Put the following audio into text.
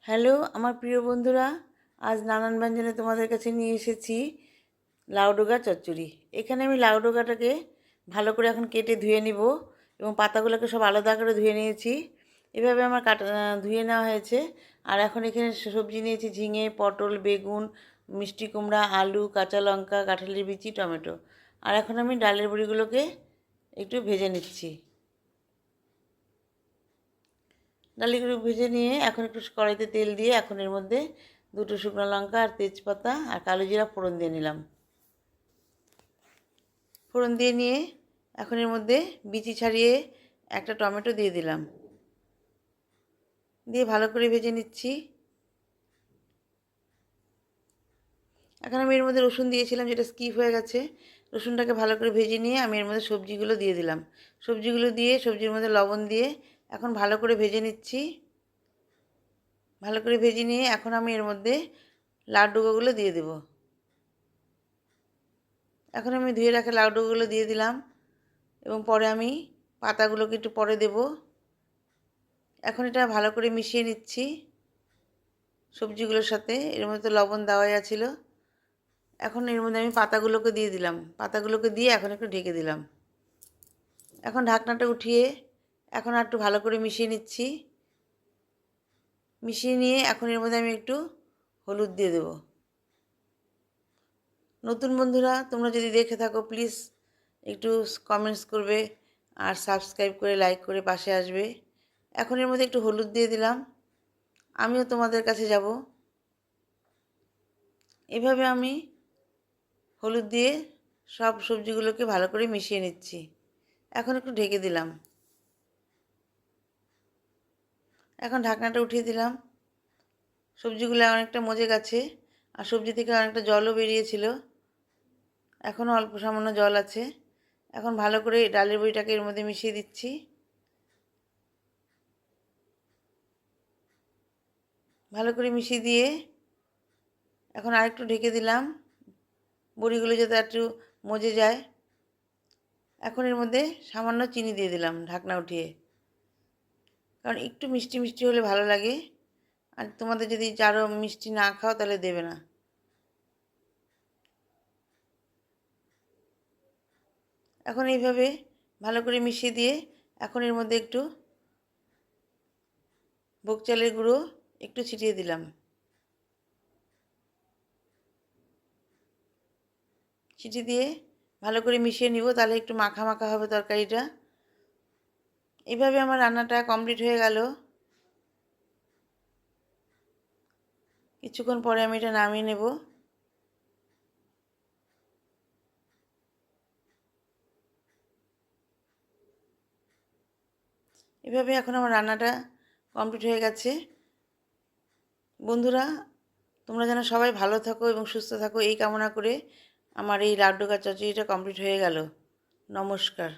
Hello আমার প্রিয় বন্ধুরা, আজ নানান ব্যঞ্জনে তোমাদের কাছে নিয়ে এসেছি লাউ ডোগা চচ্চড়ি। এখানে আমি লাউ ডোগাটাকে ভালো করে এখন কেটে ধুয়ে নিব এবং পাতাগুলোকে সব আলাদা করে ধুয়ে নিয়েছি। এভাবে আমার ধুয়ে নেওয়া হয়েছে। আর এখন এখানে সবজি নিয়েছি ঝিঙে, পটল, বেগুন, মিষ্টি কুমড়া, আলু, কাঁচা লঙ্কা, কাঁঠালের বিচি, টমেটো। আর এখন আমি ডালের বড়িগুলোকে একটু ভেজে নিচ্ছি। ডালগুলো ভেজে নিয়ে এখন একটু কড়াইতে তেল দিয়ে এখন এর মধ্যে দুটো শুকনো লঙ্কা আর তেজপাতা আর কালো জিরা ফোড়ন দিয়ে নিলাম। ফোড়ন দিয়ে নিয়ে এখন এর মধ্যে বিচি ছাড়িয়ে একটা টমেটো দিয়ে দিলাম, দিয়ে ভালো করে ভেজে নিচ্ছি। এখন আমি এর মধ্যে রসুন দিয়েছিলাম, যেটা স্কিপ হয়ে গেছে। রসুনটাকে ভালো করে ভেজে নিয়ে আমি এর মধ্যে সবজিগুলো দিয়ে দিলাম। সবজিগুলো দিয়ে সবজির মধ্যে লবণ দিয়ে এখন ভালো করে ভেজে নিচ্ছি। ভালো করে ভেজে নিয়ে এখন আমি এর মধ্যে লাউ ডোগাগুলো দিয়ে দেব। এখন আমি ধুয়ে রাখা লাউ ডোগাগুলো দিয়ে দিলাম এবং পরে আমি পাতাগুলোকে একটু পরে দেব। এখন এটা ভালো করে মিশিয়ে নিচ্ছি সবজিগুলোর সাথে। এর মধ্যে লবণ দেওয়াই আছিল। এখন এর মধ্যে আমি পাতাগুলোকে দিয়ে দিলাম। পাতাগুলোকে দিয়ে এখন একটু ঢেকে দিলাম। এখন ঢাকনাটা উঠিয়ে এখন আর একটু ভালো করে মিশিয়ে নিচ্ছি। মিশিয়ে নিয়ে এখন এর মধ্যে আমি একটু হলুদ দিয়ে দেব। নতুন বন্ধুরা তোমরা যদি দেখে থাকো প্লিজ একটু কমেন্টস করবে আর সাবস্ক্রাইব করে লাইক করে পাশে আসবে। এখন এর মধ্যে একটু হলুদ দিয়ে দিলাম। আমিও তোমাদের কাছে যাব। এভাবে আমি হলুদ দিয়ে সব সবজিগুলোকে ভালো করে মিশিয়ে নিচ্ছি। এখন একটু ঢেকে দিলাম। এখন ঢাকনাটা উঠিয়ে দিলাম। সবজিগুলো অনেকটা মজে গেছে আর সবজি থেকে অনেকটা জলও বেরিয়েছিল। এখনও অল্প সামান্য জল আছে। এখন ভালো করে ডালের বড়িটাকে এর মধ্যে মিশিয়ে দিচ্ছি। ভালো করে মিশিয়ে দিয়ে এখন আরেকটু ঢেকে দিলাম, বড়িগুলো যাতে একটু মজে যায়। এখন এর মধ্যে সামান্য চিনি দিয়ে দিলাম ঢাকনা উঠিয়ে, কারণ একটু মিষ্টি মিষ্টি হলে ভালো লাগে। আর তোমাদের যদি আরও মিষ্টি না খাও তাহলে দেবে না। এখন এইভাবে ভালো করে মিশিয়ে দিয়ে এখন এর মধ্যে একটু ভোগ চালের গুঁড়ো একটু ছিটিয়ে দিলাম। ছিটিয়ে দিয়ে ভালো করে মিশিয়ে নিব, তাহলে একটু মাখা মাখা হবে তরকারিটা। এইভাবে আমার রান্নাটা কমপ্লিট হয়ে গেল। কিছুক্ষণ পরে আমি এটা নামিয়ে নেব। এভাবে এখন আমার রান্নাটা কমপ্লিট হয়ে গেছে। বন্ধুরা তোমরা যেন সবাই ভালো থাকো এবং সুস্থ থাকো এই কামনা করে আমার এই লাউ ডোগা চচ্চড়িটা কমপ্লিট হয়ে গেল। নমস্কার।